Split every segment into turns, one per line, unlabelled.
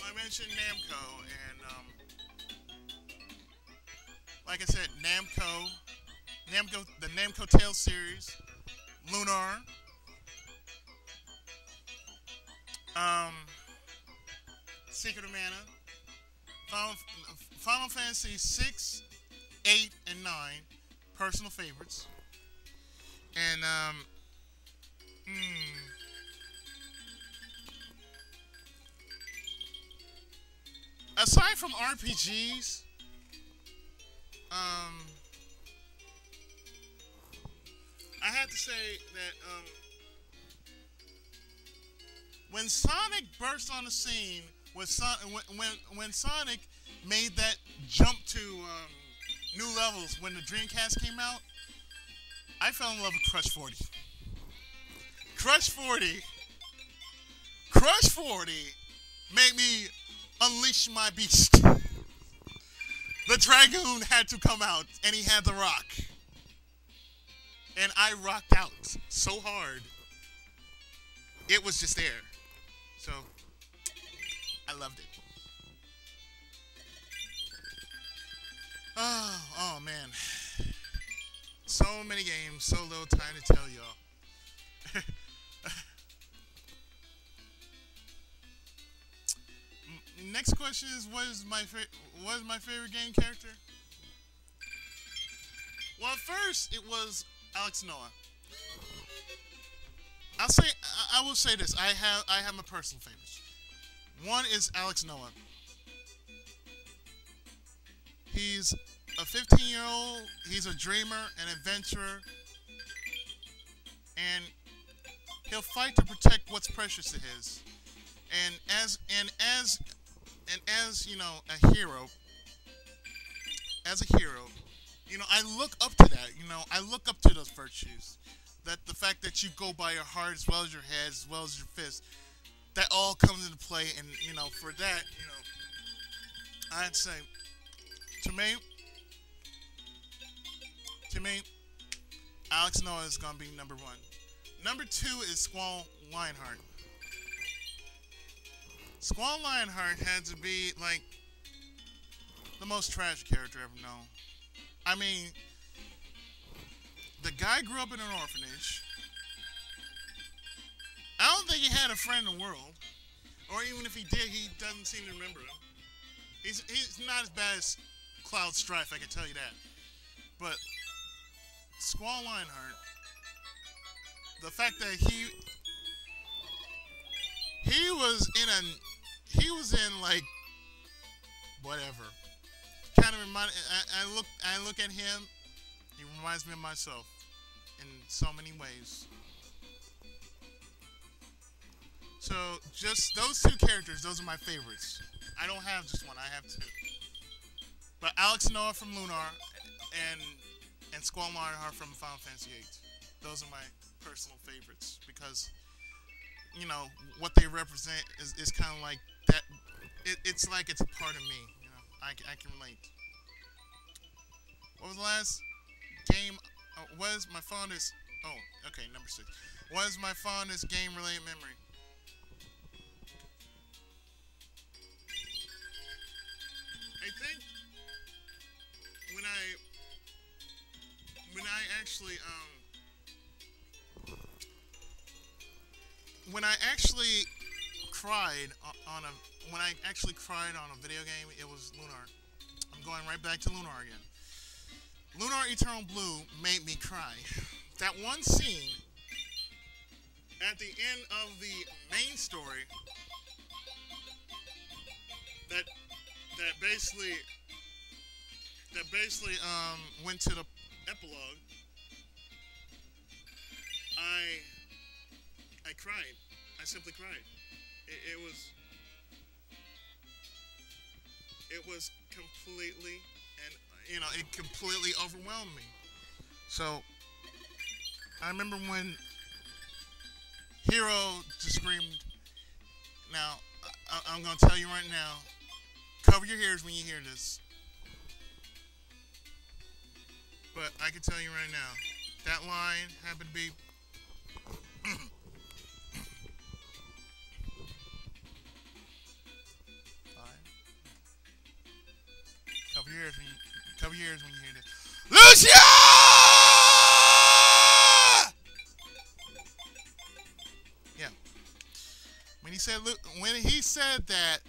I mentioned Namco, and like I said, the Namco Tales series, Lunar, um, Secret of Mana, Final, Final Fantasy 6, 8, and 9, personal favorites. And mm, aside from RPGs, um, I have to say that when Sonic burst on the scene, when Sonic made that jump to new levels when the Dreamcast came out, I fell in love with Crush 40. Crush 40, Crush 40 made me unleash my beast. The Dragoon had to come out, and he had to rock. And I rocked out so hard. It was just there. So, I loved it. Oh man. So many games, so little time to tell y'all. Next question is, what is my favorite game character? Well, at first it was Alex Noah. I will say this. I have my personal favorites. One is Alex Noah. He's a 15-year-old. He's a dreamer, an adventurer, and he'll fight to protect what's precious to his. And as you know, a hero, as a hero, you know, I look up to that. You know, I look up to those virtues. That the fact that you go by your heart as well as your head, as well as your fist, that all comes into play. And you know, for that, you know, I'd say, to me, Alex Noah is gonna be number one. Number two is Squall Lionheart. Squall Lionheart had to be like the most tragic character ever known. I mean, the guy grew up in an orphanage. I don't think he had a friend in the world. Or even if he did, he doesn't seem to remember him. He's not as bad as Cloud Strife, I can tell you that. But Squall Lionheart, the fact that he was in like whatever. Kind of I look at him, he reminds me of myself in so many ways. So just those two characters, those are my favorites. I don't have just one, I have two. But Alex Noah from Lunar and Squall Lionheart from Final Fantasy VIII. Those are my personal favorites because you know what they represent is kind of like that. It's like it's a part of me. You know, I can relate. What was the last game? What is my fondest? Oh, okay, number 6. What is my fondest game-related memory? I think when I actually when I actually cried on a when I actually cried on a video game, it was Lunar. I'm going right back to Lunar again. Lunar Eternal Blue made me cry. That one scene at the end of the main story that that basically went to the epilogue. I cried. I simply cried. It was completely, and you know, it completely overwhelmed me. So I remember when Hero just screamed. Now I'm gonna tell you right now. Cover your ears when you hear this. But I can tell you right now, that line happened to be tears when you hear this. Lucia! Yeah. When he said that,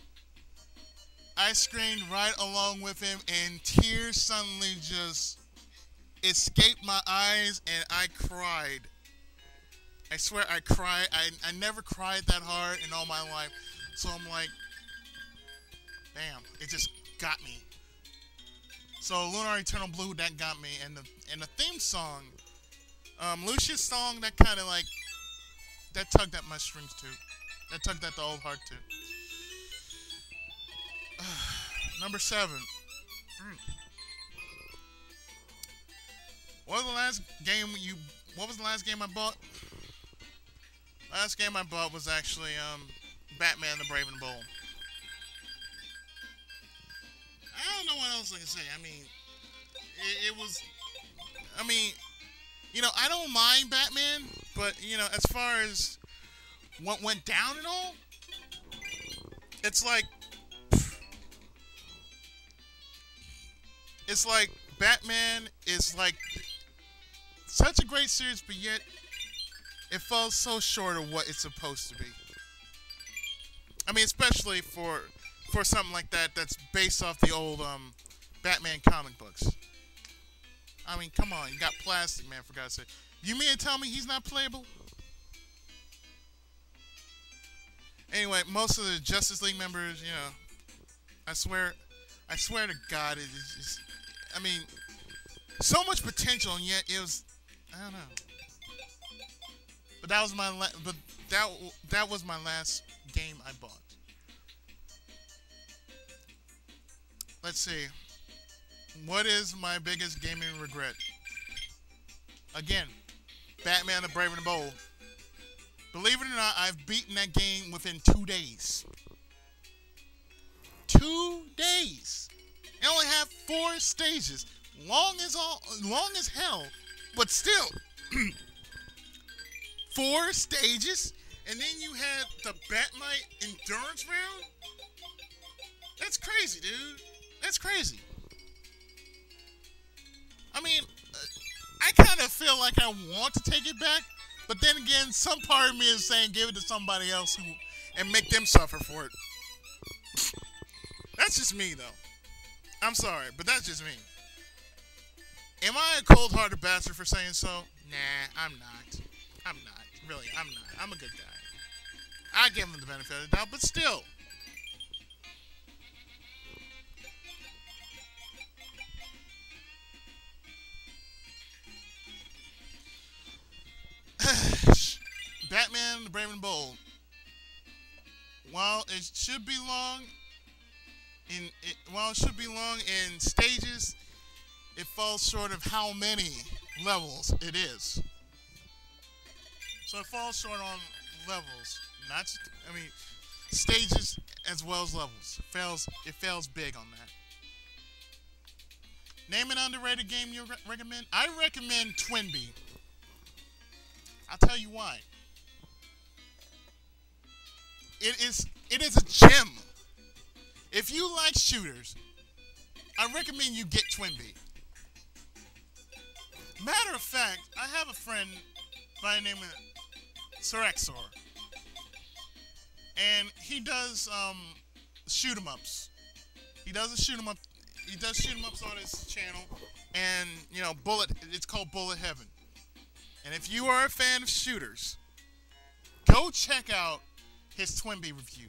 I screamed right along with him, and tears suddenly just escaped my eyes, and I cried. I swear I cried. I never cried that hard in all my life. So I'm like, damn, it just got me. So Lunar Eternal Blue, that got me, and the theme song, Lucia's song, that kind of like, that tugged at my strings too. That tugged at the old heart too. Number 7. What was the last game I bought? Last game I bought was actually Batman: The Brave and the Bold. I don't know what else I can say. I mean, it was. I mean, I don't mind Batman, but as far as what went down and all, it's like Batman is like such a great series, but yet it falls so short of what it's supposed to be. I mean, especially for something like that that's based off the old Batman comic books. I mean, come on, you got Plastic Man, for God's sake. You mean to tell me he's not playable? Anyway, most of the Justice League members, I swear to God, it is just, I mean, so much potential, and yet it was, I don't know. But that was that was my last game I bought. Let's see. What is my biggest gaming regret? Again, Batman: The Brave and the Bold. Believe it or not, I've beaten that game within 2 days. 2 days. It only had 4 stages. Long as hell, but still. 4 stages, and then you had the Batmite endurance round? That's crazy, dude. That's crazy. I mean, I kind of feel like I want to take it back, but then again, some part of me is saying give it to somebody else and make them suffer for it. That's just me, though. I'm sorry, but that's just me. Am I a cold-hearted bastard for saying so? Nah, I'm not. I'm not. Really, I'm not. I'm a good guy. I give him the benefit of the doubt, but still. Batman: The Brave and Bold. While it should be long in stages, it falls short of how many levels it is. So it falls short on levels, stages as well as levels. It fails big on that. Name an underrated game you recommend? I recommend Twinbee. I'll tell you why. It is a gem. If you like shooters, I recommend you get Twinbee. Matter of fact, I have a friend by the name of Sirexor, and he does shoot 'em ups. He does shoot 'em ups on his channel, and it's called Bullet Heaven. And if you are a fan of shooters, go check out his Twinbee review.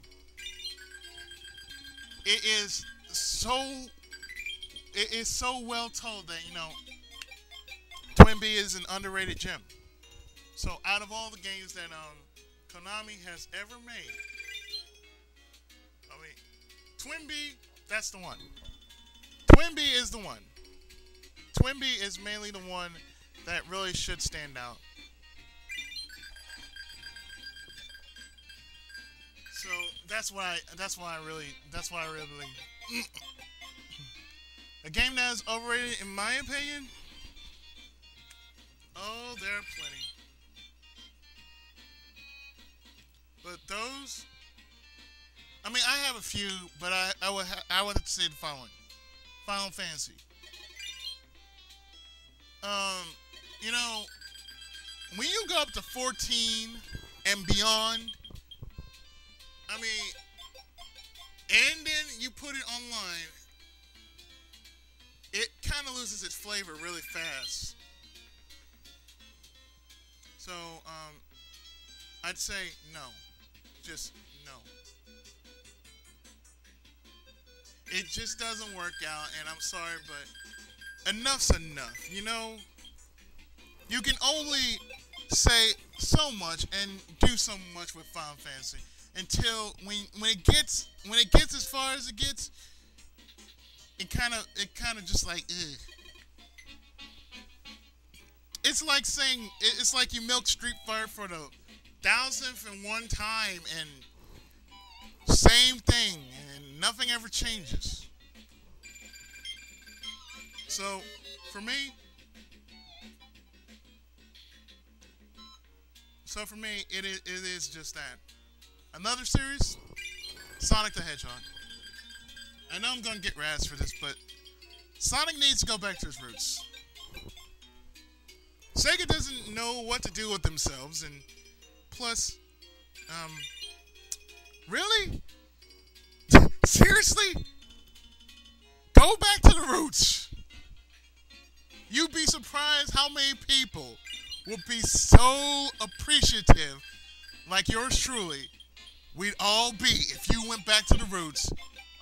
It is so well told that Twinbee is an underrated gem. So out of all the games that Konami has ever made, Twinbee, that's the one. Twinbee is the one. Twinbee is mainly the one that really should stand out. So that's why I really believe. A game that is overrated in my opinion. Oh, there are plenty. But those, I have a few, but I would have to say the following: Final Fantasy. Um, you know, when you go up to 14 and beyond, I mean, and then you put it online, it kind of loses its flavor really fast. So, I'd say no. Just no. It just doesn't work out, and I'm sorry, but enough's enough. You can only say so much and do so much with Final Fantasy until when it gets as far as it gets, it kind of just like ugh. It's like you milk Street Fighter for the thousandth and one time and same thing and nothing ever changes. So for me, it is just that. Another series, Sonic the Hedgehog. I know I'm gonna get razzed for this, but Sonic needs to go back to his roots. Sega doesn't know what to do with themselves, and plus, um, really? Seriously? Go back to the roots. You'd be surprised how many people would be so appreciative, like yours truly, we'd all be if you went back to the roots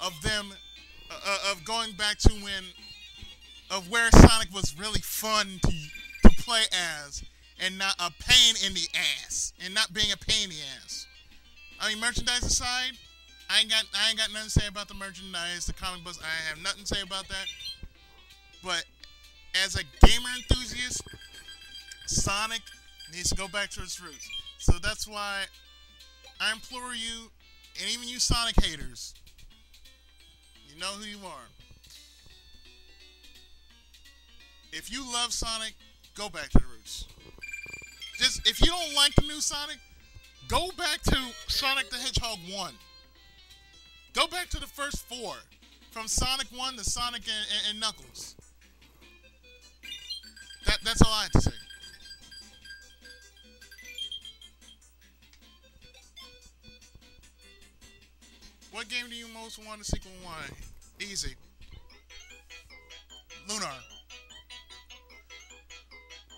of them, of going back to of where Sonic was really fun to play as, and not a pain in the ass, and not being a pain in the ass. I mean, merchandise aside, I ain't got nothing to say about the merchandise, the comic books. I have nothing to say about that. But as a gamer enthusiast, Sonic needs to go back to its roots. So that's why I implore you, and even you Sonic haters, you know who you are. If you love Sonic, go back to the roots. Just if you don't like the new Sonic, go back to Sonic the Hedgehog 1. Go back to the first four. From Sonic 1 to Sonic and Knuckles. That's all I have to say. What game do you most want a sequel and why? Easy. Lunar.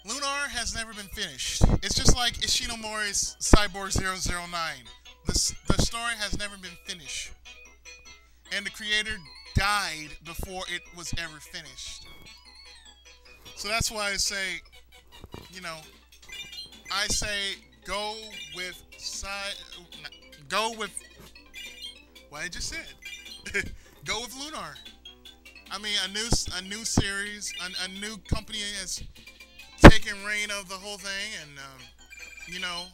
Lunar has never been finished. It's just like Ishinomori's Cyborg 009. The story has never been finished. And the creator died before it was ever finished. So that's why I say, you know, I say go with go with what I just said. Go with Lunar. I mean, a new series, a new company has taken reign of the whole thing, and you know,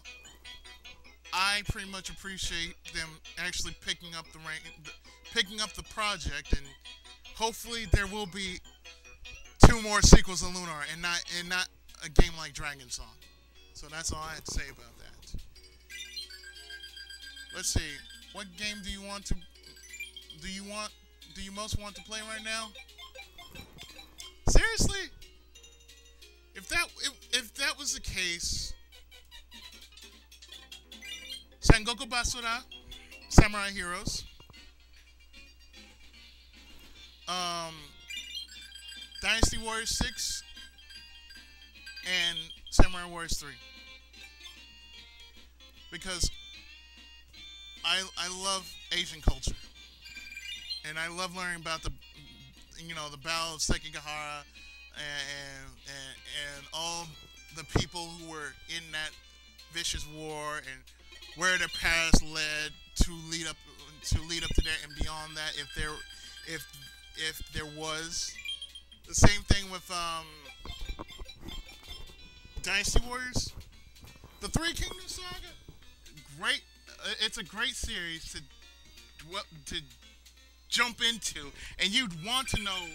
I pretty much appreciate them actually picking up the project, and hopefully there will be two more sequels of Lunar, and not a game like Dragon Song. So that's all I had to say about that. Let's see. What game do you most want to play right now? Seriously? If that was the case, Sengoku Basura, Samurai Heroes, um, Dynasty Warriors 6, and Samurai Warriors 3. Because I love Asian culture, and I love learning about the Battle of Sekigahara and all the people who were in that vicious war and where their paths led to lead up to that and beyond that. If there was the same thing with Dynasty Warriors, the Three Kingdoms saga, great. It's a great series to jump into, and you'd want to know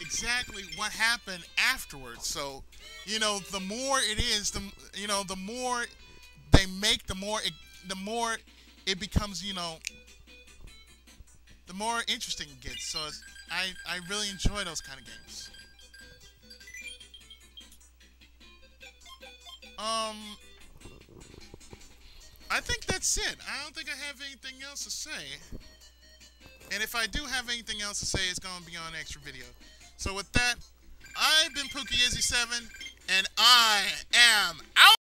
exactly what happened afterwards. So, the more it is, the more they make, the more it becomes, the more interesting it gets. So I really enjoy those kind of games. Um, I think that's it. I don't think I have anything else to say. And if I do have anything else to say, it's going to be on an extra video. So with that, I've been Pookie Izzy 7, and I am out!